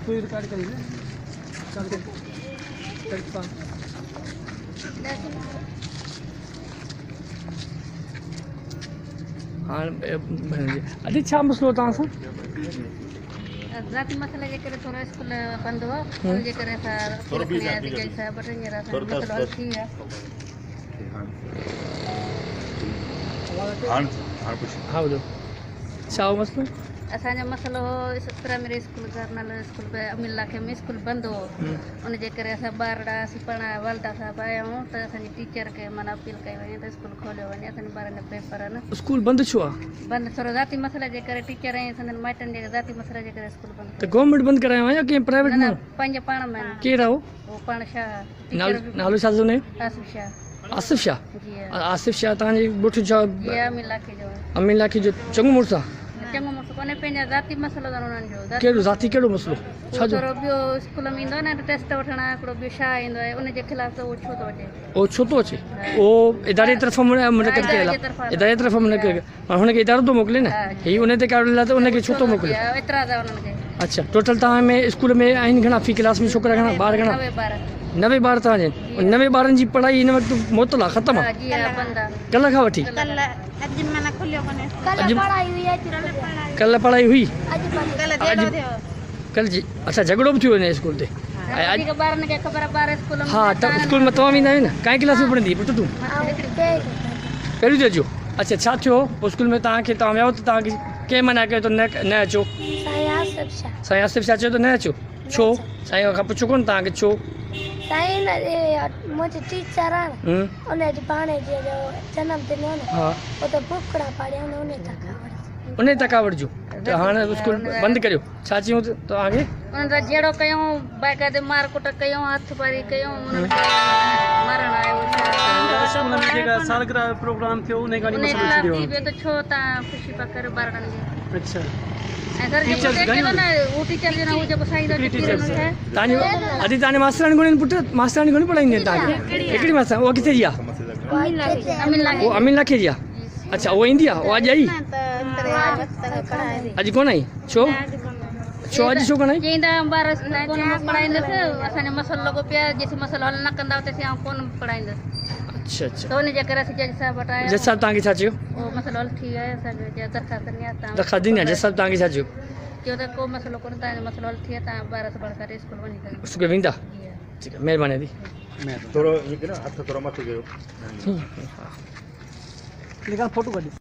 तू रिकॉर्ड कर ले चल चल हाँ अरे छा मसलो तव्हां सां ज़ाती मसइले जे करे थोरो स्कूल बंदि हो हुन जे करे असां मसइलो हल थी वियो हाँ ॿुधो छा हो मसलो असांजो मसइलो हो प्राइमरी स्कूल गर्नल स्कूल पे अमीला खे में स्कूल बंदि हो उन जे करे असां ॿार ॾाढा पढ़ाया वालदा साहब आया आहियूं त असांजी टीचर खे माना अपील कई वञे त स्कूल खोलियो वञे असांजे ॿारनि जा पेपर आहिनि स्कूल बंदि छो आहे बंदि थोरो ज़ाती मसइले जे करे टीचर ऐं असांजनि माइटनि जे ज़ाती मसइले जे करे स्कूल बंदि त गवर्नमेंट बंदि करायो आहे या कंहिं प्राइवेट में पंहिंजे पाण में केरु आहे उहो पाण छा नालो छा थो आसिफ शाह आसिफ शाह जी आसिफ शाह तव्हांजी ॻोठु छा जी अमीला खे जो अमीन लाखी जो चङो मुड़ुसु आहे चङो मुड़ुसु कोन्हे पंहिंजा ज़ाती मसइलो अथनि उन्हनि जो कहिड़ो ज़ाती कहिड़ो मसइलो छा जो थोरो ॿियो स्कूल में ईंदो आहे न टेस्ट वठण हिकिड़ो ॿियो छा ईंदो आहे उनजे ख़िलाफ़ त उहो छो थो अचे उहो छो थो अचे उहो इदारे तरफ़ां मुनक़द कयल आहे इदारे तरफ़ां मुनक़द पर हुनखे इदारो थो मोकिले न हीअ उन ते कयल आहे त उनखे छो थो मोकिले एतिराज़ आहे उन्हनि खे अच्छा टोटल तव्हां में स्कूल में आहिनि घणा फी क्लास में छोकिरा घणा ॿार घणा 90 ॿार तव्हांजे 90 ॿारनि जी पढ़ाई हिन वक़्तु मुअतल आहे ख़तमु आहे कल्ह खां वठी कल्ह पढ़ाई हुई कल्ह जी अच्छा झगड़ो बि थियो हिन स्कूल ते हा त स्कूल में तव्हां वेंदा आहियो न काई क्लास में पढ़ंदी पुटु तूं पहिरियों ते अचो अच्छा छा थियो पोइ स्कूल में तव्हांखे तव्हां विया त तव्हांखे कंहिं मना कयो त न अचो साईं आसिफ शाह चयो त न अचो छो साईं खां पुछो कोन तव्हांखे छो साईं मुंहिंजी टीचर आहे उनजे भाणे जो जनम दिन हो न उहो त बुकड़ा पाड़िया उन तकावट जो त हाणे स्कूल बंदि करियो छा चयूं तव्हांखे उन्हनि सां जहिड़ो कयूं बाक़ाइदे मार कुट कयूं हथ पारी कयूं उन्हनि खे मारण आयो सालगिरह प्रोग्राम थियो उन गाड़ी में थी वियो त छो तव्हां ख़ुशी पिया कयो ॿारनि जी अच्छा ऐं सर जेको न उहो टीचर जो न उहो जेको साईं तव्हांजी अॼु तव्हांजे मास्तराणी घणी पुटु मास्तराणी घणी पढ़ाईंदी आहिनि तव्हांखे हिकिड़ी मास्तर उहा किथे जी आहे उहो अमीन लाखे जी आहे अच्छा उहा ईंदी आहे उहा अॼु आई अॼु कोन आई छो छो अॼु छो कोन आई चईंदा ॿार कोन पढ़ाईंदसि असांजो मसइलो लॻो पियो आहे जेसीं मसइलो हल न कंदा तेसीं आउं कोन पढ़ाईंदसि अच्छा अच्छा त उन जे करे असीं जज साहिब वटि आया जज साहिब तव्हांखे छा चयो उहो मसइलो हल थी वियो आहे असांजो दरख़्वास्त ॾिनी आहे तव्हां दरख़्वास्त ॾिनी आहे जज साहिब तव्हांखे छा चयो चयो त को मसइलो कोन्हे तव्हांजो मसइलो हल थी वियो तव्हां ॿार सां करे स्कूल वञी सघो स्कूल वेंदा ठीकु आहे महिरबानी दी थोरो हथ थोरो मथे कयो फोटो कढी